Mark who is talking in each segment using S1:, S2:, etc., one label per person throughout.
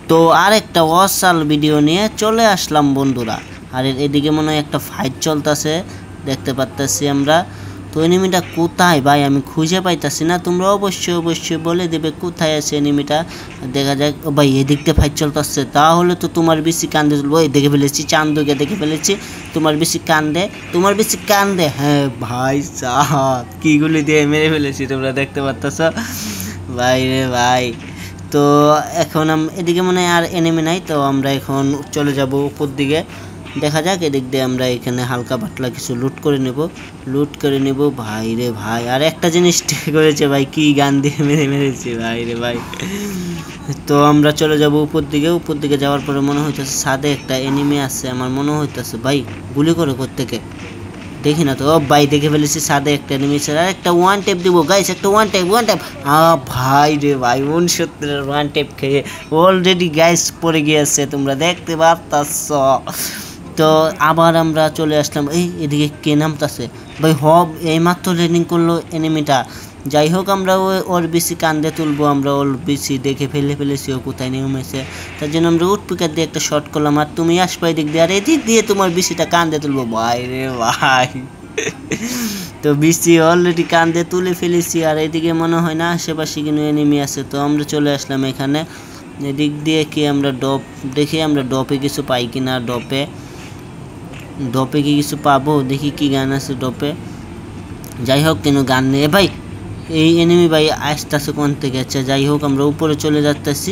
S1: তো আর একটা ওয়াসাল ভিডিও নিয়ে চলে আসলাম বন্ধুরা। আর এদিকে মনে হয় একটা ফাইট চলতেছে, দেখতে পাচ্ছি আমরা। তো এনিমিটা কোথায় ভাই, আমি খুঁজে পাইতাছি না। তোমরা অবশ্যই বলে দেবে কোথায় আছে এনিমিটা। দেখা যাক। ভাই এদিকতে ফাইট চলতেছে, তাহলে তো তোমার বেশি কান্দে তুলবো। এই দেখে ফেলেছি, চান্দুকে দেখে ফেলেছি। তোমার বেশি কান্দে। হ্যাঁ ভাই সাহাব, কিগুলি দিয়ে মেরে ফেলেছি, তোমরা দেখতে পাচ্ছ ভাই রে ভাই। তো এখন এদিকে মনে হয় আর এনিমি নাই, তো আমরা এখন চলে যাব উপর দিকে। দেখা যাক, এদিক দিয়ে আমরা এখানে হালকা পাতলা কিছু লুট করে নেব ভাই রে ভাই। আর একটা জিনিস ঠিক করেছে ভাই, কি গান দিয়ে মেরেছে ভাই রে ভাই। তো আমরা চলে যাব উপর দিকে যাওয়ার পরে মনে হইতেছে ছাদে একটা এনিমি আছে, আমার মনে হইতেছে। ভাই গুলি করে কোত্থেকে দেখি না তো। ও ভাই দেখে ফেলেছি, ছাদে একটা এনিমি আছে। আর একটা ওয়ান টেপ দিব গাইস, একটা ওয়ান টেপ। ভাই রে ভাই, 69 ওয়ান টেপ খেয়ে অলরেডি গাইস পড়ে গিয়েছে, তোমরা দেখতে পাচ্ছ। তো আবার আমরা চলে আসলাম। এদিকে কে নামতাছে ভাই? এই মাত্র রেডিং করলো এনিমিটা। যাই হোক, আমরা ওর বেশি কান্দে তুলবো, আমরা ওর বেশি দেখে ফেলেছি ও কোথায় নেমেছে। তার জন্য আমরা উটপিকার দিয়ে একটা শট করলাম। আর তুমি আসবে এদিক দিয়ে, আর এদিক দিয়ে তোমার বেশিটা কান্দে তুলবো ভাই রে ভাই। তো বেশি অলরেডি কান্দে তুলে ফেলেছি। আর এদিকে মনে হয় না আশেপাশে কিন্তু এনিমি আছে। তো আমরা চলে আসলাম এখানে। এদিক দিয়ে কি আমরা ডপ দেখি, আমরা ডপে কিছু পাই কিনা। ডপে কি কিছু পাবো, দেখি কি গান আছে ডপে। যাই হোক, কেন গান নেই ভাই। এই এনিমি ভাই আসতেছে কোন থেকে? আচ্ছা যাই হোক, আমরা উপরে চলে যাচ্ছি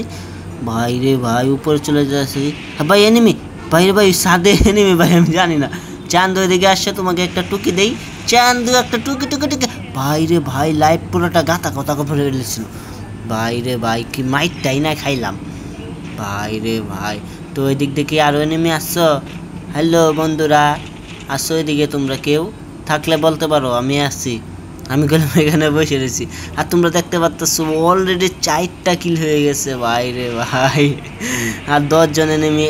S1: ভাই রে ভাই, উপরে চলে যাচ্ছি। হ্যাঁ ভাই এনিমি, ভাই রে ভাই সাদে এনিমি ভাই, আমি জানি না। চান্দু এদিকে আসছে, তোমাকে একটা টুকি দেই। চান্দু একটা টুকি ভাই রে ভাই, লাইফ পুরোটা গাতা কথা ভরে ফেলেছিল ভাই রে ভাই। কি মাইটটাই না খাইলাম ভাই রে ভাই। তো এদিক দেখি আরো এনিমি আসছো। হ্যালো বন্ধুরা, আসো এদিকে। তোমরা কেউ থাকলে বলতে পারো, আমি আসছি। আমি গেলাম এখানে বসে রয়েছি। আর তোমরা দেখতে পাচ্ছ অলরেডি 4টা কিল হয়ে গেছে ভাই রে ভাই। আর 10 জন এনিমি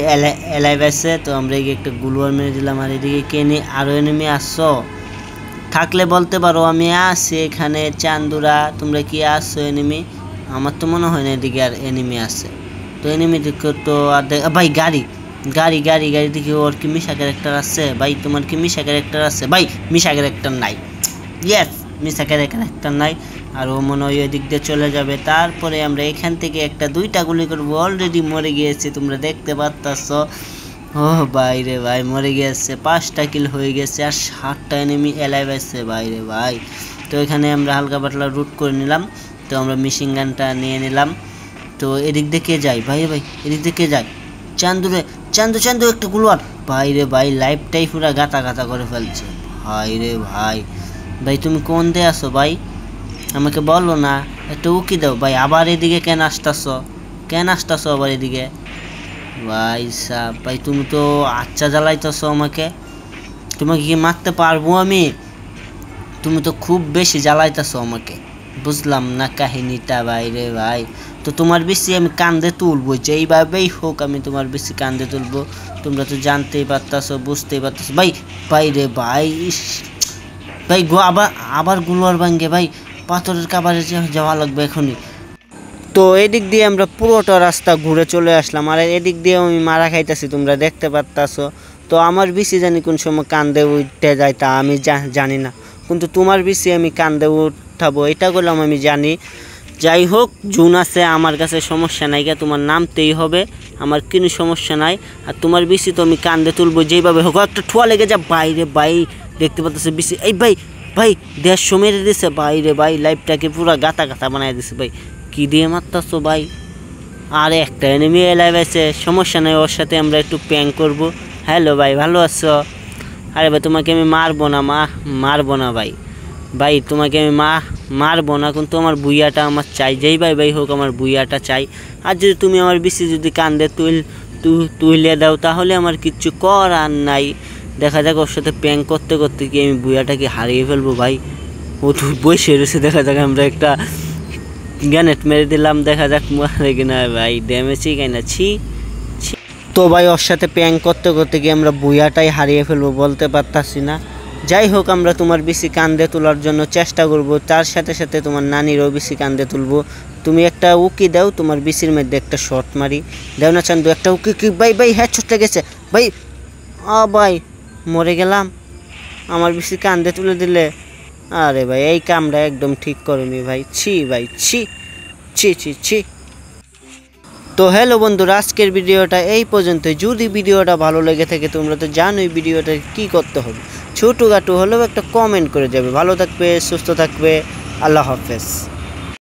S1: এলাইভ আছে। তো আমরা একটা গুলওয়ার মেরে দিলাম। আর এদিকে কে নেই, আরো এনিমি আসছো থাকলে বলতে পারো, আমি আসছি এখানে। চান্দুরা তোমরা কি আসছো এনিমি? আমার তো মনে হয় না এদিকে আর এনিমি আছে। তো এনিমি তো আর ভাই গাড়ি দেখি ওর কি মিশা ক্যারেক্টার আছে ভাই? তোমার কি মিশা ক্যারেক্টার আছে ভাই? মিশা ক্যারেক্টার নাই। ইয়েস, মিশা ক্যারেক্টার নাই। আর ও মনে হয় ওই দিক দিয়ে চলে যাবে। তারপরে আমরা এখান থেকে 2টা গুলি করবো। অলরেডি মরে গিয়েছে, তোমরা দেখতে পাচ্ছ। ও ভাই রে ভাই, মরে গিয়েছে। 5টা কিল হয়ে গেছে। আর 7টা এনিমি এলাইভ আছে ভাই রে ভাই। তো এখানে আমরা হালকা পাতলা রুট করে নিলাম। তো আমরা মেশিন গানটা নিয়ে নিলাম। তো এদিক দিয়ে কে যায় ভাই? এদিক দিয়ে কে যায়? চান্দু একটা গুলোয়ার ভাই রে ভাই, লাইফটাই পুরা গাতা করে ফেলছে ভাই রে ভাই। ভাই তুমি কোন দিয়ে আসো ভাই, আমাকে বলো না, একটা উকি দাও ভাই। আবার এদিকে কেন আসতেছো আবার এদিকে ভাই সাহ? ভাই তুমি তো আচ্ছা জ্বালাইতেছো আমাকে, তোমাকে কি মারতে পারবো আমি? তুমি তো খুব বেশি জ্বালাইতেছো আমাকে, বুঝলাম না কাহিনীটা ভাই রে ভাই। তো তোমার বেশি আমি কান্দে তুলবো, যেইভাবেই হোক আমি তোমার বেশি কান্দে তুলবো। তোমরা তো জানতেই পারতাছো, বুঝতেই পারতাছো ভাই রে ভাই। ভাই আবার গুলোয়ার ভাঙ্গে ভাই, পাথরের কাবারে যাওয়া লাগবে এখনই। তো এদিক দিয়ে আমরা পুরোটা রাস্তা ঘুরে চলে আসলাম। আর এদিক দিয়ে আমি মারা খাইতেছি, তোমরা দেখতে পারতাছো। তো আমার বেশি জানি কোন সময় কান্দে উঠতে যায় তা আমি জানি না, কিন্তু তোমার বেশি আমি কান্দে উঠাবো এটা করলাম আমি জানি। যাই হোক, জুন আছে আমার কাছে, সমস্যা নাই, তোমার নামতেই হবে, আমার কোনো সমস্যা নাই। আর তোমার বেশি তো আমি কান্দে তুলবো যেইভাবে হোক। একটা ঠোয়া লেগে যা বাইরে ভাই, দেখতে পাচ্ছ বেশি। এই ভাই 150 মেরে দিছে ভাই রে ভাই, লাইফটাকে পুরো গাতা বানাই দিছে ভাই। কি দিয়ে মারতাছো ভাই? আর একটা এনিমি এলাইভ আছে, সমস্যা নাই, ওর সাথে আমরা একটু প্র্যাঙ্ক করবো। হ্যালো ভাই, ভালো আছো? আরে ভাই তোমাকে আমি মারবো না ভাই তোমাকে আমি মারবো না, কিন্তু আমার বুইয়াটা আমার চাই, যেই ভাই হোক আমার বুইয়াটা চাই। আর যদি তুমি আমার বেশি যদি কান্দে তুলে দাও তাহলে আমার কিচ্ছু করার নাই। দেখা যাক ওর সাথে প্র্যাঙ্ক করতে কি আমি বুইয়াটাকে হারিয়ে ফেলবো ভাই। ও তো বসে রয়েছে, দেখা যাক আমরা একটা গ্যানেট মেরে দিলাম, দেখা যাক মারে কিনা ভাই, ড্যামেজই কিনা। তো ভাই ওর সাথে প্র্যাঙ্ক করতে গিয়ে আমরা বুইয়াটাই হারিয়ে ফেলবো, বলতে পারতাছি না। যাই হোক, আমরা তোমার বেশি কান্দে তোলার জন্য চেষ্টা করব, তার সাথে তোমার নানিরও বেশি কান্দে তুলবো। তুমি একটা উকি দাও, তোমার বিসির মধ্যে একটা শট মারি। দাও না চান্দু একটা উকি। কি ভাই ভাই হেডশট লেগেছে ভাই। ভাই মরে গেলাম, আমার বিসি কান্দে তুলে দিলে। আরে ভাই এই কামটা একদম ঠিক করনি ভাই, ছি ভাই ছি ছি ছি ছি। তো হ্যালো বন্ধুরা, আজকের ভিডিওটা এই পর্যন্ত। যদি ভিডিওটা ভালো লেগে থাকে তোমরা তো জানোই ভিডিওটা কি করতে হবে, ছোটোখাটো হলেও একটা কমেন্ট করে যাবে। ভালো থাকবে, সুস্থ থাকবে, আল্লাহ হাফেজ।